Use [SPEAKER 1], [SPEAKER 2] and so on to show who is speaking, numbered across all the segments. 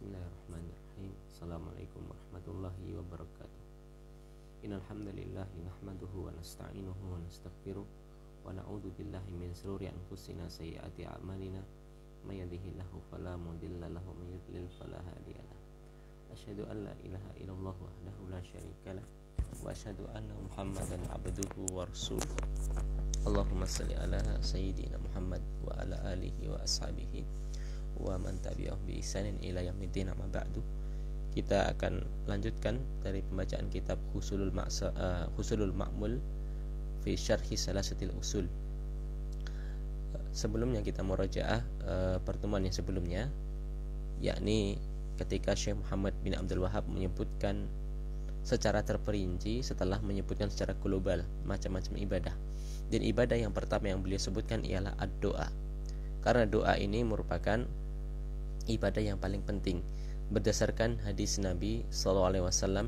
[SPEAKER 1] Bismillahirrahmanirrahim. Assalamualaikum warahmatullahi wabarakatuh. Innal hamdalillah nahmaduhu wa nasta'inuhu wa nastaghfiruh wa na'udzu billahi min shururi anfusina sayyiati a'malina may yahdihillahu fala mudilla lahu wa may yudlil fala hadiya lahu. Asyhadu an la ilaha illallah wahdahu la syarika lah wa asyhadu anna Muhammadan abduhu wa rasuluh. Allahumma shalli ala sayyidina Muhammad wa ala alihi wa ashabihi wa man tabi'ahum bi ihsanin ila yaumiddin, amma ba'du. Kita akan lanjutkan dari pembacaan kitab Husulul Ma'mul fi Syarhi Salasatil Usul. Sebelumnya kita murajaah pertemuan yang sebelumnya, yakni ketika Syekh Muhammad bin Abdul Wahhab menyebutkan secara terperinci setelah menyebutkan secara global macam-macam ibadah. Dan ibadah yang pertama yang beliau sebutkan ialah ad-doa. Karena doa ini merupakan ibadah yang paling penting berdasarkan hadis Nabi SAW,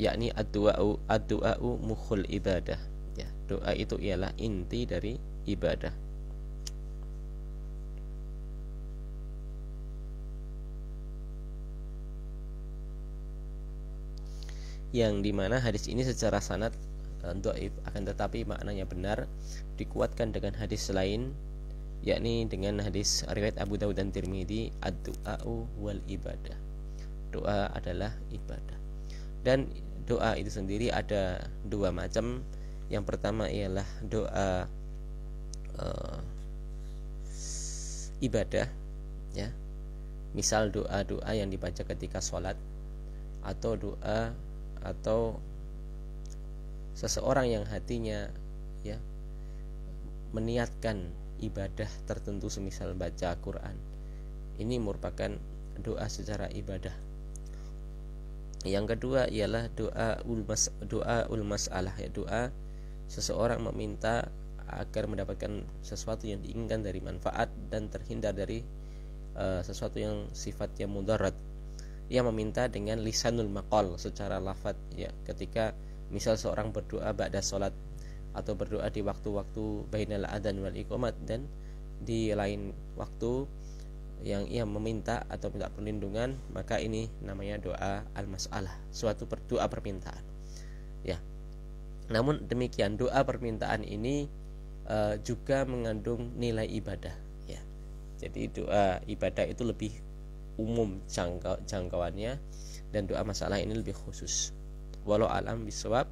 [SPEAKER 1] yakni ad-du'a'u mukhul ibadah. Ya, doa itu ialah inti dari ibadah. Yang dimana hadis ini secara sanad dhaif, akan tetapi maknanya benar, dikuatkan dengan hadis lain, yakni dengan hadis riwayat Abu Dawud dan Tirmidzi, ad-du'a'u wal ibadah. Doa adalah ibadah. Dan doa itu sendiri ada dua macam. Yang pertama ialah doa ibadah, ya. Misal doa-doa yang dibaca ketika sholat, atau doa atau seseorang yang hatinya, ya, meniatkan ibadah tertentu, semisal baca Quran. Ini merupakan doa secara ibadah. Yang kedua ialah doa mas'alah, ya, doa seseorang meminta agar mendapatkan sesuatu yang diinginkan dari manfaat dan terhindar dari sesuatu yang sifatnya mudarat. Ia meminta dengan lisanul maqal, secara lafaz, ya, ketika misal seorang berdoa ba'da salat atau berdoa di waktu-waktu bainal adzan wal iqamat, dan di lain waktu yang ia meminta atau minta perlindungan, maka ini namanya doa al-mas'alah, suatu doa permintaan, ya. Namun demikian, doa permintaan ini juga mengandung nilai ibadah, ya. Jadi doa ibadah itu lebih umum jangkauannya, dan doa masalah ini lebih khusus. Walau alam bisawab.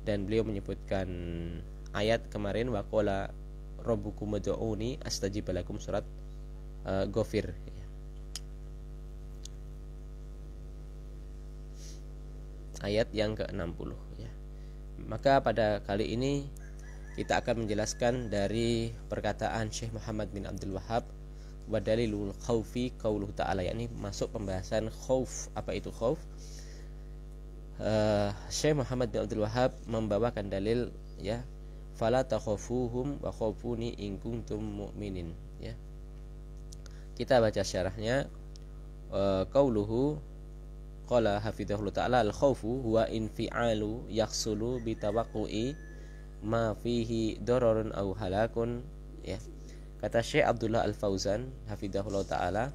[SPEAKER 1] Dan beliau menyebutkan ayat kemarin, waqala rabbukum ud'uni astajib lakum, surat Ghafir, ya. Ayat yang ke-60, ya. Maka pada kali ini kita akan menjelaskan dari perkataan Syekh Muhammad bin Abdul Wahhab, wa dalilul khaufi qauluhu ta'ala, yakni masuk pembahasan khauf. Apa itu khauf? Syekh Muhammad bin Abdul Wahhab membawakan dalil, ya, fala takhafuhum wa khafuni in kuntum mu'minin, ya. Kita baca syarahnya. Qauluhu qala hafidhahullah ta'ala, al khaufu huwa infi'alu yakhsulu bi tawaqqu'i ma fihi dararun aw halakun, ya. Kata Syekh Abdullah Al-Fauzan hafidhahullah ta'ala,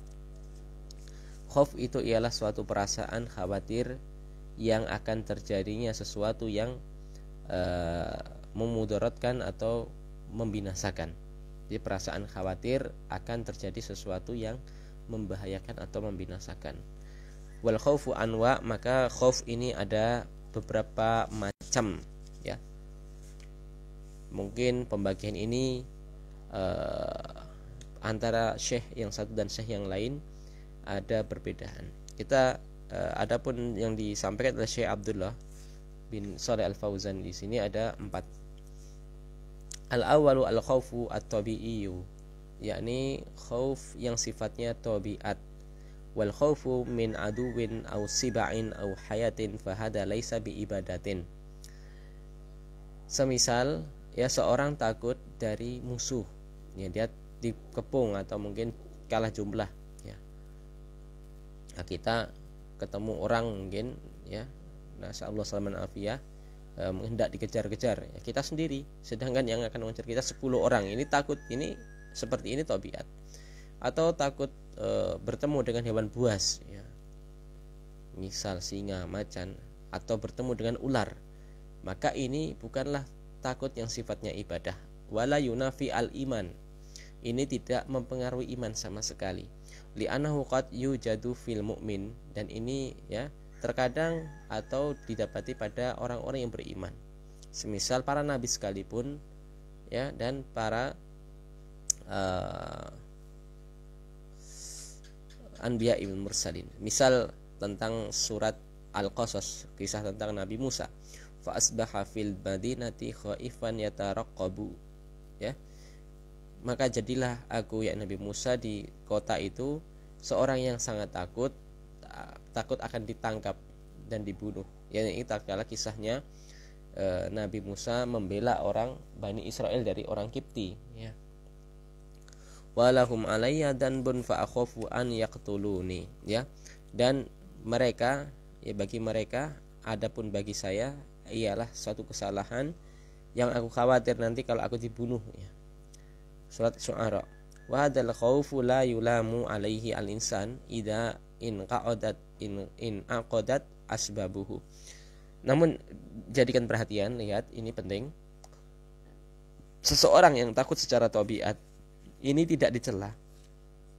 [SPEAKER 1] khauf itu ialah suatu perasaan khawatir yang akan terjadinya sesuatu yang memudaratkan atau membinasakan. Jadi perasaan khawatir akan terjadi sesuatu yang membahayakan atau membinasakan. Wal khaufu anwa, maka khauf ini ada beberapa macam, ya. Mungkin pembagian ini antara syekh yang satu dan syekh yang lain ada perbedaan. Kita adapun yang disampaikan oleh Syekh Abdullah bin Shalih Al-Fauzan di sini ada 4. Al-awwalu al-khaufu at-tabi'iyyu, yakni khauf yang sifatnya tabiat. Wal khaufu min aduwin aw siba'in aw hayatin fahada laisa bi ibadatin. Semisal, ya, seorang takut dari musuh, ya, dia dikepung atau mungkin kalah jumlah, ya. Nah, kita ketemu orang mungkin, ya, nasallahu salaman afiyah, hendak dikejar-kejar, ya, kita sendiri, sedangkan yang akan mengejar kita 10 orang. Ini takut, ini seperti ini tabiat. atau takut bertemu dengan hewan buas, ya, misal singa, macan, atau bertemu dengan ular, maka ini bukanlah takut yang sifatnya ibadah. Wala yunafi al iman, ini tidak mempengaruhi iman sama sekali. Li'annahu qad yujadu fil mu'min, dan ini ya terkadang atau didapati pada orang-orang yang beriman, semisal para nabi sekalipun, ya, dan para anbiya ibn mursalin. Misal tentang surat Al-Qasas, kisah tentang Nabi Musa, fa asbaha fil madinati khaifan yataraqqabu, ya, maka jadilah aku, ya Nabi Musa, di kota itu seorang yang sangat takut akan ditangkap dan dibunuh. Ya, ini tatkala kisahnya Nabi Musa membela orang Bani Israel dari orang Kipti, ya. Walahum alayya danbun fa akhafu an yaqtuluni, ya. Dan mereka, ya, bagi mereka, adapun bagi saya ialah suatu kesalahan yang aku khawatir nanti kalau aku dibunuh, ya. Surat Syu'ara. Wa hadzal khaufu la yulamu alaihi al-insan idza in aqadat asbabuhu. Namun jadikan perhatian, lihat, ini penting. Seseorang yang takut secara tabiat ini tidak dicela,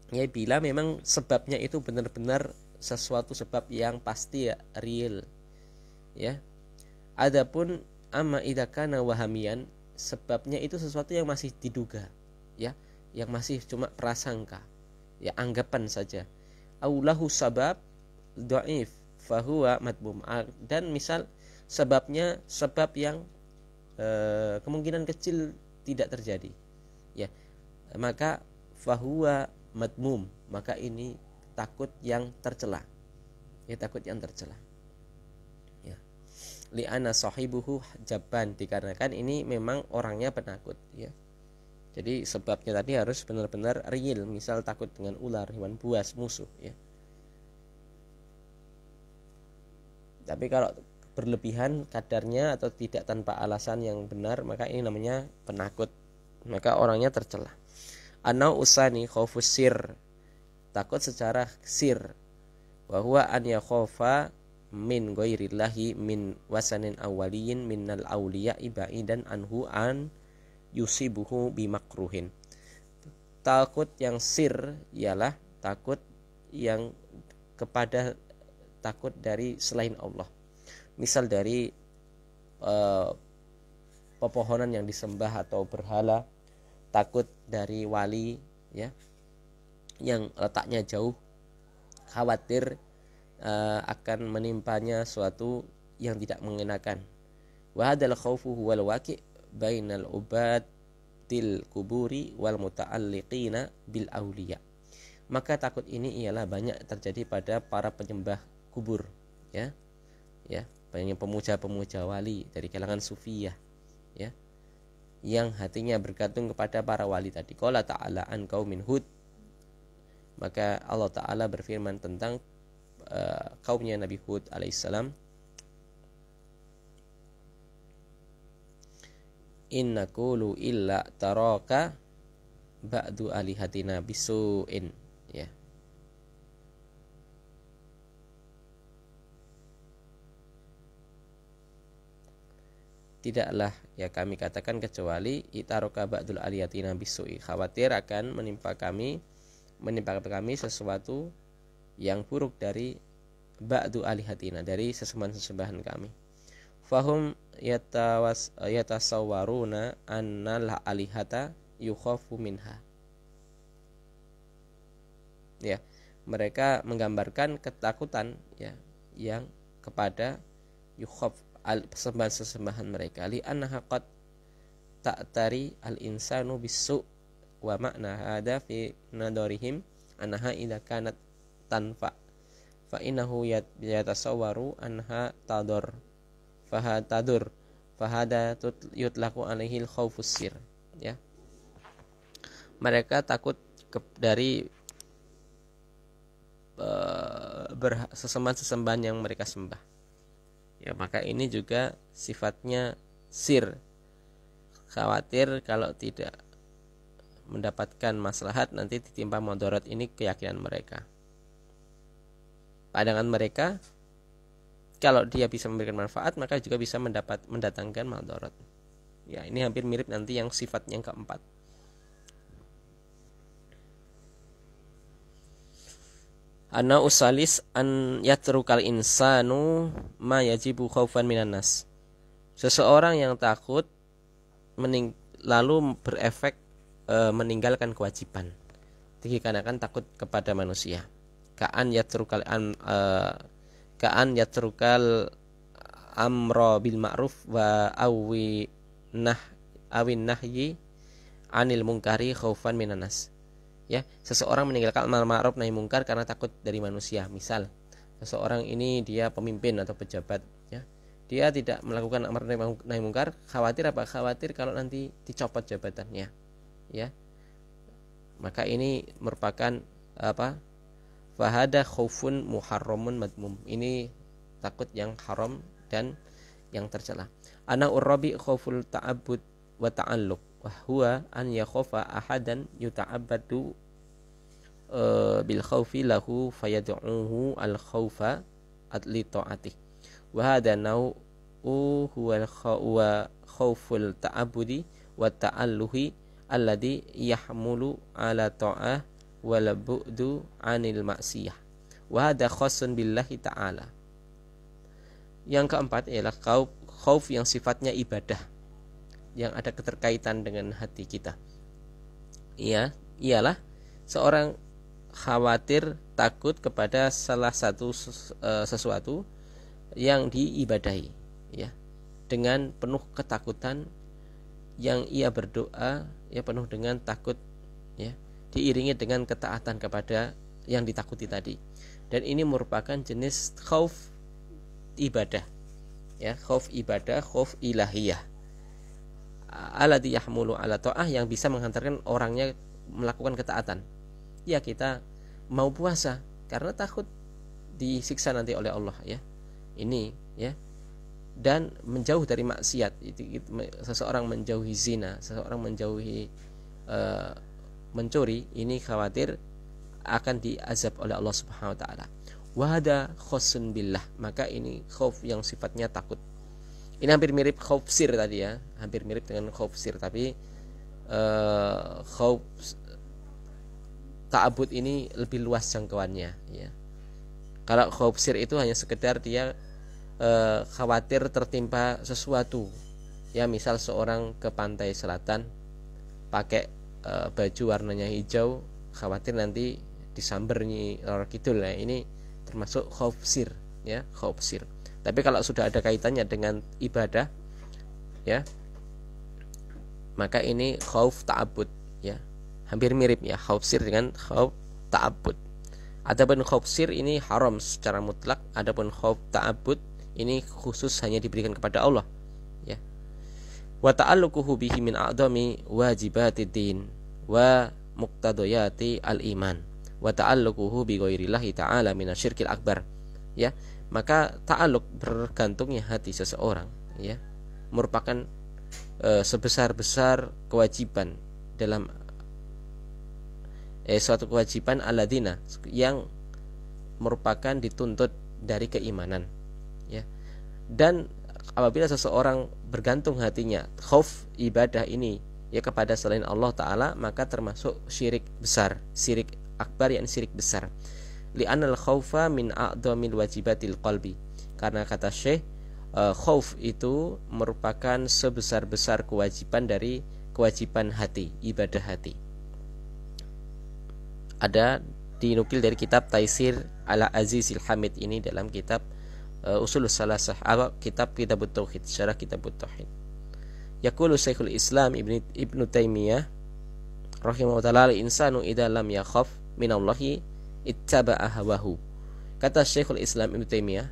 [SPEAKER 1] ya, bila memang sebabnya itu benar-benar sesuatu sebab yang pasti, ya, real, ya. Adapun amma idza kana wahamian, sebabnya itu sesuatu yang masih diduga, ya, yang masih cuma prasangka, ya, anggapan saja. Aulahu sabab dhaif fahuwa madmum, dan misal sebabnya sebab yang kemungkinan kecil tidak terjadi, ya, maka fahuwa madmum, maka ini takut yang tercela, ya, takut yang tercela, ya. Li'ana sahibuhu jabban, dikarenakan ini memang orangnya penakut, ya. Jadi sebabnya tadi harus benar-benar real, misal takut dengan ular, hewan buas, musuh, ya. Tapi kalau berlebihan kadarnya atau tidak tanpa alasan yang benar, maka ini namanya penakut, maka orangnya tercela. Anau usani khaufus sir, takut secara sir, wa huwa an yakhafa min ghairillahi min wasanin awaliyin minnal awliya iba'idan anhu an yusibuhu bimakruhin. Takut yang sir ialah takut yang kepada takut dari selain Allah, misal dari pepohonan yang disembah atau berhala, takut dari wali, ya, yang letaknya jauh, khawatir akan menimpanya suatu yang tidak mengenakan. Wa hadzal khaufu huwal waqi' bainal ubadil kuburi wal muta'alliqina bil auliya. Maka takut ini ialah banyak terjadi pada para penyembah kubur, ya, ya, banyak pemuja-pemuja wali dari kalangan sufiyah, ya, yang hatinya bergantung kepada para wali tadi. Qala ta'ala an qaumin Hud, maka Allah Ta'ala berfirman tentang kaumnya Nabi Hud alaihissalam, inna qulu illa taraka ba'du alihatina bisu'in, ya. Tidaklah, ya, kami katakan kecuali itaroka ba'dul alihatina bisu'i, khawatir akan menimpa kami sesuatu yang buruk dari ba'du alihatina, dari sesembahan-sesembahan kami. Fahum yatasawwaruna annal alihata yukhafu minha, ya, mereka menggambarkan ketakutan, ya, yang kepada yukhaf sesembahan-sesembahan mereka, li annaha qad ta'tari al-insanu bisu' wa makna hada fi nadarihim annaha idza kanat tanfa fa innahu yatasawwaru anha tadur fahada yutlaqu alaihi al-khaufus sir, ya. Mereka takut dari sesembahan-sesembahan yang mereka sembah, ya, maka ini juga sifatnya sir, khawatir kalau tidak mendapatkan maslahat nanti ditimpa mudarat. Ini keyakinan mereka. Pandangan mereka, kalau dia bisa memberikan manfaat maka juga bisa mendatangkan mudarat. Ya, ini hampir mirip nanti yang sifat yang keempat. Ana usalis an yatrukal insanu ma yajibu khaufan minan nas. Seseorang yang takut lalu berefek meninggalkan kewajiban dikarenakan takut kepada manusia. Ka'an yatrukal amro bil ma'ruf wa awin nahyi anil munkari khaufan minan nas. Ya, seseorang meninggalkan amar ma'ruf nahi mungkar karena takut dari manusia. Misal, seseorang ini dia pemimpin atau pejabat, ya. Dia tidak melakukan amar nahi mungkar, khawatir apa? Khawatir kalau nanti dicopot jabatannya. Ya. Maka ini merupakan apa? Fahada khaufun muharramun madmum. Ini takut yang haram dan yang tercela. Ana urabi khauful ta'abbud wa ta'alluq wa huwa an yakhafa ahadan yuta'abbadu bil khaufi lahu fayad'uhu al khaufa li ta'atih wa hadha nau'u huwa khauful ta'abbudi wa ta'alluhi alladhi yahmulu ala ta'ah wal bu'du anil maksiyah wa hadha khassun billahi ta'ala. Yang keempat ialah khauf yang sifatnya ibadah, yang ada keterkaitan dengan hati kita. Ialah seorang khawatir, takut kepada salah satu sesuatu yang diibadahi, ya, dengan penuh ketakutan, yang ia berdoa ya penuh dengan takut, ya, diiringi dengan ketaatan kepada yang ditakuti tadi. Dan ini merupakan jenis khauf ibadah, ya, khauf ibadah, khauf ilahiyah. Alladhi yahmulu ala ta'ah, yang bisa menghantarkan orangnya melakukan ketaatan. Ya, kita mau puasa karena takut disiksa nanti oleh Allah, ya. Ini, ya. Dan menjauh dari maksiat. Seseorang menjauhi zina, seseorang menjauhi mencuri, ini khawatir akan diazab oleh Allah Subhanahu wa taala. Wa hada khossun billah, maka ini khauf yang sifatnya takut. Ini hampir mirip khauf sir tadi, ya, hampir mirip dengan khauf sir, tapi khauf ta'abud ini lebih luas jangkauannya, ya. Kalau khauf sir itu hanya sekedar dia khawatir tertimpa sesuatu, ya, misal seorang ke pantai selatan pakai baju warnanya hijau, khawatir nanti disambernya orang kidul. Nah, ini termasuk khauf sir, ya, khauf sir. Tapi kalau sudah ada kaitannya dengan ibadah, ya, maka ini khauf ta'abbud, ya. Hampir mirip, ya, khauf sir dengan khauf ta'abbud. Adapun khauf sir ini haram secara mutlak, adapun khauf ta'abbud ini khusus hanya diberikan kepada Allah, ya. Wa ta'alluquhu bihi min a'dami wajibatid din wa muqtadayati al-iman wa ta'alluquhu bi ghairillahi ta'ala minasyirkil akbar, ya. Maka ta'alluq, bergantungnya hati seseorang, ya, merupakan sebesar-besar kewajiban dalam suatu kewajiban alladzina, yang merupakan dituntut dari keimanan, ya. Dan apabila seseorang bergantung hatinya khauf ibadah ini, ya, kepada selain Allah Ta'ala, maka termasuk syirik besar, syirik akbar, yang syirik besar. Li'anal khaufa min a'dhamil wajibatil qalbi, karena kata Syekh, khauf itu merupakan sebesar-besar kewajiban dari kewajiban hati, ibadah hati. Ada dinukil dari kitab Taisir ala Azizil Hamid ini dalam kitab Usulus Salasah, kitab Kitabut Tauhid, syarah Kitabut Tauhid. Yaqulu Syekhul Islam Ibnu Taimiyah rahimahullah ta'ala, insanu idza lam yakhaf minallahi ittaba'a hawahu. Kata Syekhul Islam Ibnu Taimiyah,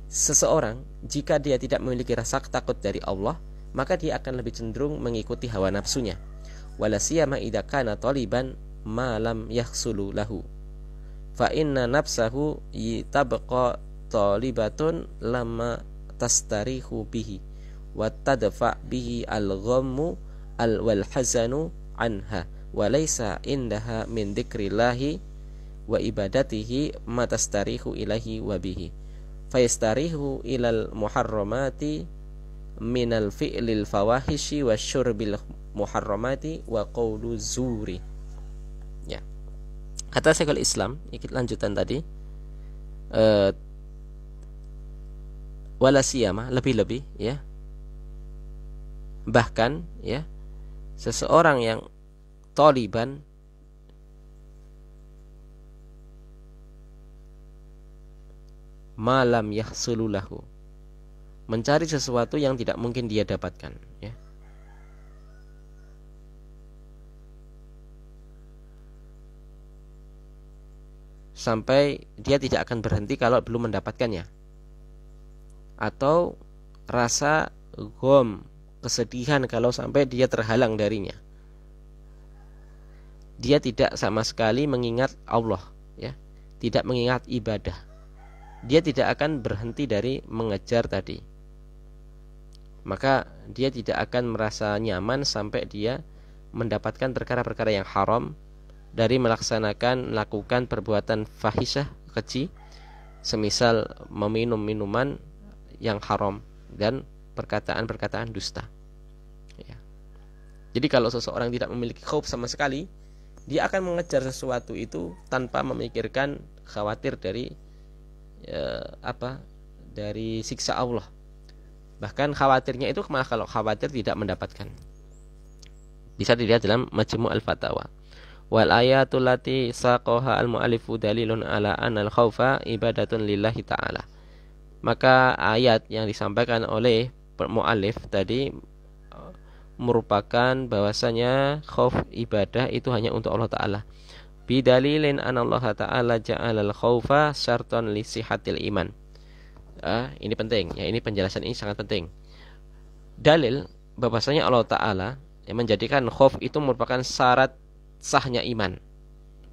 [SPEAKER 1] seseorang jika dia tidak memiliki rasa takut dari Allah, maka dia akan lebih cenderung mengikuti hawa nafsunya. Wala siyama idza kana taliban ma lam yahsulu lahu. Fa inna nafsahu tabqa talibatun lama tastarihu bihi wa tadfa bihi al-ghammu wal hazanu anha wa laisa indaha min dzikrillahi wa ibadatihi matastarihu ilahi wa bihi fayastarihu ilal muharramati minal fi'lil fawahishi wa syurbil muharramati wa qawlu zuri. Ya. Kata Syekhul Islam, ikut lanjutan tadi, wala siyama, lebih-lebih ya. Bahkan ya, seseorang yang taliban malam yahsululahu, mencari sesuatu yang tidak mungkin dia dapatkan ya. Sampai dia tidak akan berhenti kalau belum mendapatkannya. Atau rasa gham, kesedihan kalau sampai dia terhalang darinya. Dia tidak sama sekali mengingat Allah ya, tidak mengingat ibadah. Dia tidak akan berhenti dari mengejar tadi. Maka dia tidak akan merasa nyaman sampai dia mendapatkan perkara-perkara yang haram, dari melakukan perbuatan fahisyah, keji, semisal meminum minuman yang haram dan perkataan-perkataan dusta ya. Jadi kalau seseorang tidak memiliki khauf sama sekali, dia akan mengejar sesuatu itu tanpa memikirkan khawatir dari dari siksa Allah. Bahkan khawatirnya itu malah kalau khawatir tidak mendapatkan. Bisa dilihat dalam Majmu' al-Fatawa. Wal ayatul lati saqaha al-mu'allifu dalilun ala anal khaufa ibadatun lillahi ta'ala. Maka ayat yang disampaikan oleh mu'allif tadi merupakan bahwasanya khauf ibadah itu hanya untuk Allah Ta'ala. Bidalilin anallaha ta'ala ja'alal khaufa syartan li sihatil iman. Ini penting ya, ini penjelasan ini sangat penting. Dalil bahwasanya Allah Ta'ala yang menjadikan khauf itu merupakan syarat sahnya iman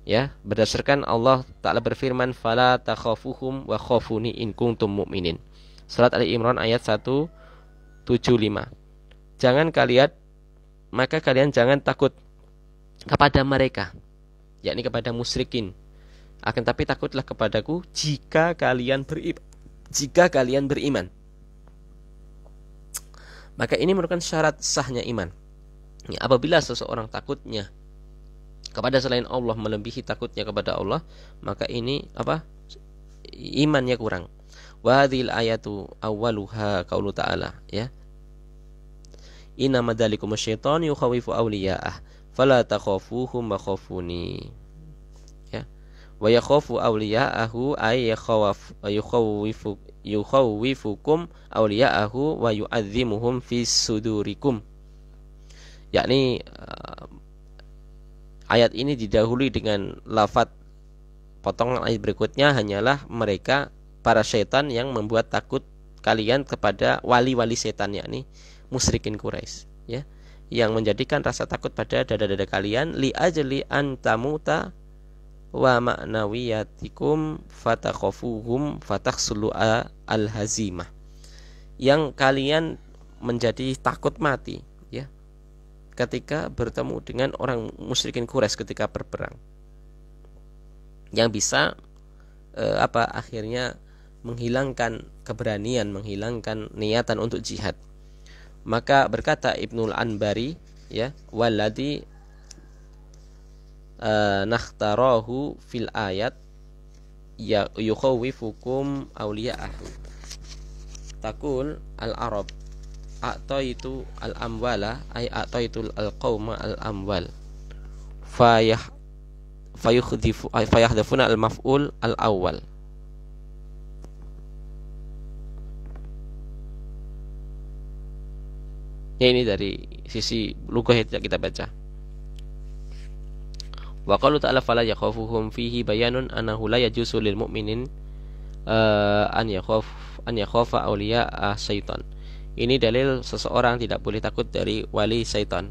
[SPEAKER 1] ya, berdasarkan Allah Ta'ala berfirman fala takhafuhum wa khafuni in kuntum mu'minin, Surat Ali Imran ayat 175. Maka kalian jangan takut kepada mereka, yakni kepada musyrikin, akan tapi takutlah kepadaku jika kalian beriman. Maka ini merupakan syarat sahnya iman ya, apabila seseorang takutnya kepada selain Allah melebihi takutnya kepada Allah, maka ini imannya kurang. Wa hadhil ayatu awwaluha qaulu ta'ala ya. Inna madalikum asy-syaitanu yukhawifu awliya'ah fala takhafuhum wa khafuni. Ya. Wa yakhafu awliya'ahu ay yukhawifukum awliya'ahu wa yu'adzimuhum fi sudurikum. Yakni ayat ini didahului dengan lafadz potongan ayat berikutnya hanyalah mereka para syaitan yang membuat takut kalian kepada wali-wali setan, yakni musyrikin Quraisy ya, yang menjadikan rasa takut pada dada-dada kalian li ajli an tamuta wa ma'nawiyatikum fatakhafuhum fatakhsulu al-hazimah, yang kalian menjadi takut mati ya ketika bertemu dengan orang musyrikin Quraisy ketika berperang, yang bisa akhirnya menghilangkan keberanian, menghilangkan niatan untuk jihad. Maka berkata Ibnul Anbari ya, walladhi nakhtarahu fil ayat ya yukhawifukum awliya'ahu taqul al-arab a'taitu al-amwala ay a'taitu al-qauma al-amwal fayahdafuna al-maf'ul al-awwal. Ya, ini dari sisi lughah yang kita baca. Wa qalu ta'ala fala yakhafuhum fihi bayanun annahu la yajuzu lil mu'minin an yakhafa awliya syaitan. Ini dalil seseorang tidak boleh takut dari wali syaitan.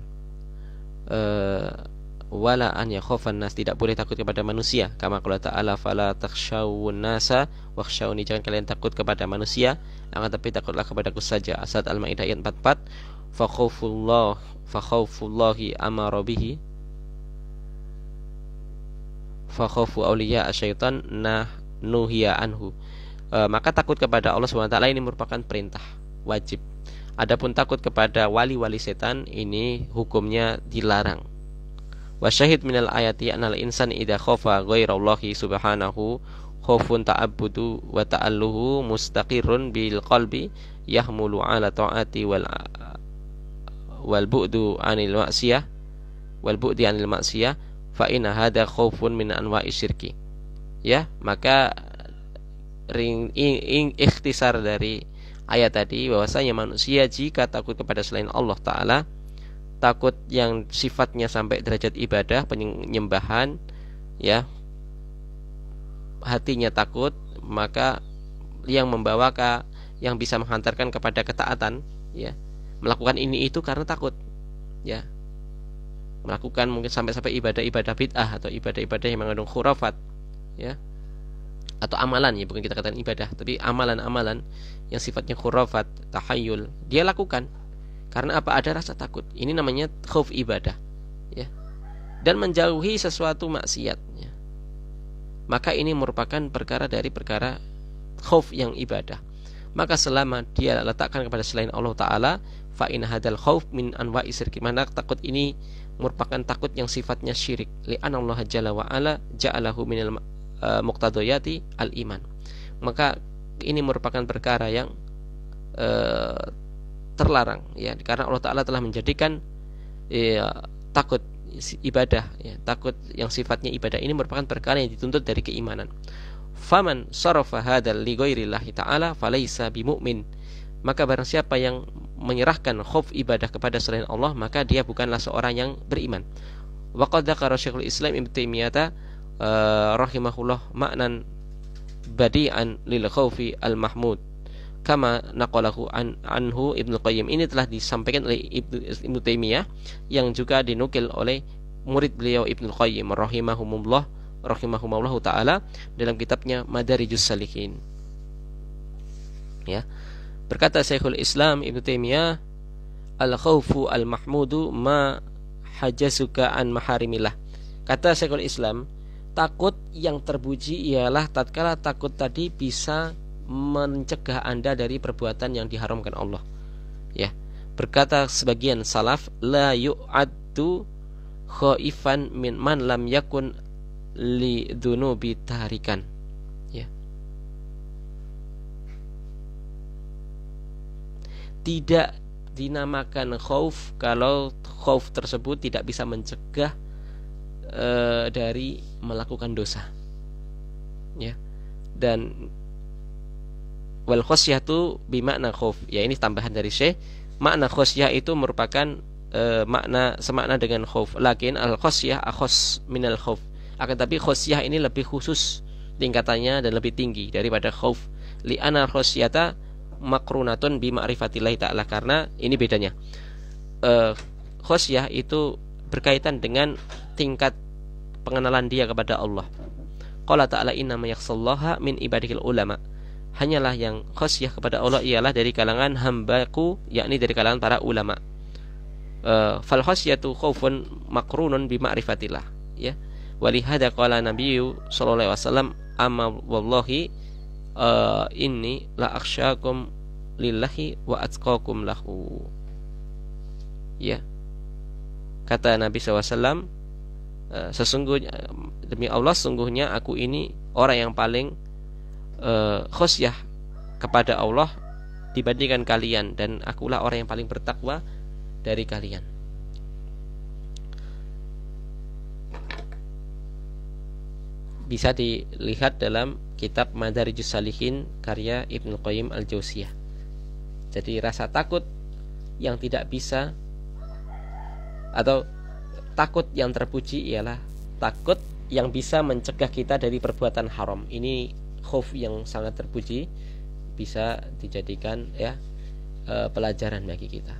[SPEAKER 1] Wala an yakhafan nas, tidak boleh takut kepada manusia. Kama qala ta'ala fala takhshawun nasa wakhshawni, jangan kalian takut kepada manusia, akan tapi takutlah kepadaku saja. Surat Al-Maidah ayat 44. Fa khaufullahi amara bihi fa khaufu awliya asyaitan nuhiya anhu. Maka takut kepada Allah SWT ini merupakan perintah wajib. Adapun takut kepada wali-wali setan ini hukumnya dilarang. Wa syahid minal ayati anal insan idza khafa ghairallahi subhanahu khaufun ta'abbudu wa ta'alluhu mustaqirrun bil qalbi yahmulu ala ta'ati wal bu'du anil maksiyah fa inna hadha khaufun min anwa'i syirki. Ya, maka ikhtisar dari ayat tadi bahwasanya manusia jika takut kepada selain Allah Ta'ala, takut yang sifatnya sampai derajat ibadah, penyembahan, ya, hatinya takut, maka yang membawa yang bisa menghantarkan kepada ketaatan, ya, melakukan ini itu karena takut, ya, melakukan mungkin sampai ibadah-ibadah bid'ah atau ibadah-ibadah yang mengandung khurafat, ya, atau amalan, ya, bukan kita katakan ibadah, tapi amalan-amalan yang sifatnya khurafat, tahayyul, dia lakukan karena apa? Ada rasa takut. Ini namanya khauf ibadah, ya. Dan menjauhi sesuatu maksiat, ya. Maka ini merupakan perkara dari perkara khauf yang ibadah. Maka selama dia letakkan kepada selain Allah Ta'ala, fa in hadzal khauf min anwa'i syirki. Mana takut ini merupakan takut yang sifatnya syirik. Li'anna Allah jalla wa ala ja'alahu minal muqtadayati al-iman. Maka ini merupakan perkara yang terlarang, ya, karena Allah Ta'ala telah menjadikan, ya, takut ibadah, ya, takut yang sifatnya ibadah ini merupakan perkara yang dituntut dari keimanan. Faman sarafa hadzal li ghairillahi ta'ala falaisa bimumin. Maka barang siapa yang menyerahkan khauf ibadah kepada selain Allah, maka dia bukanlah seorang yang beriman. Wa qad dzakara Syekhul Islam Ibnu Taimiyah rahimahullah ma'nan badi'an lil khaufi al mahmud kama naqalahu anhu Ibnu Qayyim. Ini telah disampaikan oleh Ibnu Taimiyah yang juga dinukil oleh murid beliau Ibnu Qayyim rahimahumullah taala dalam kitabnya Madarijus Salikin. Ya. Berkata Syekhul Islam Ibnu Taimiyah, al-khaufu al-mahmudu ma hajazuka an maharimillah. Kata Syekhul Islam, takut yang terpuji ialah tatkala takut tadi bisa mencegah Anda dari perbuatan yang diharamkan Allah. Ya. Berkata sebagian salaf, la yu'addu khaifan min man lam yakun li dzunubi tarikan. Ya. Tidak dinamakan khauf kalau khauf tersebut tidak bisa mencegah dari melakukan dosa. Ya. Dan wal khosyatu bimakna khauf. Ya, ini tambahan dari Syekh. Makna khosyah itu merupakan makna semakna dengan khauf. Lakin al khosyah akhos minal khauf. Akan tapi khosyah ini lebih khusus tingkatannya dan lebih tinggi daripada khauf. Li'anna khosyata makrunatun bi ma'rifatillahi ta'ala, karena ini bedanya. Khosyah itu berkaitan dengan tingkat pengenalan dia kepada Allah. Qala ta'ala innama yakhsallaha min ibadihil ulama. Hanyalah yang khosyah kepada Allah ialah dari kalangan hambaku, yakni dari kalangan para ulama. Fal khosyatu khaufun makrunun bi ma'rifatillah, ya. Walihada qala nabiyyu sallallahu alaihi wasallam amma wallahi inni la akhsyakum lillahi wa atqakum lahu. Ya. Kata Nabi SAW, sesungguhnya demi Allah sesungguhnya aku ini orang yang paling khosyah kepada Allah dibandingkan kalian, dan akulah orang yang paling bertakwa dari kalian. Bisa dilihat dalam kitab Madarijus Salihin karya Ibnu Qayyim Al-Jauziyah. Jadi rasa takut yang tidak bisa, atau takut yang terpuji ialah takut yang bisa mencegah kita dari perbuatan haram. Ini khauf yang sangat terpuji, bisa dijadikan, ya, pelajaran bagi kita.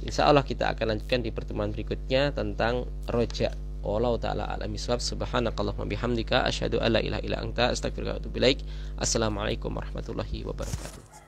[SPEAKER 1] Insyaallah kita akan lanjutkan di pertemuan berikutnya tentang roja. Wallahu ta'ala a'lam bishawab. Subhanakallahumma bihamdika asyhadu an la ilaha illa anta astaghfiruka wa atubu ilaik. Assalamualaikum warahmatullahi wabarakatuh.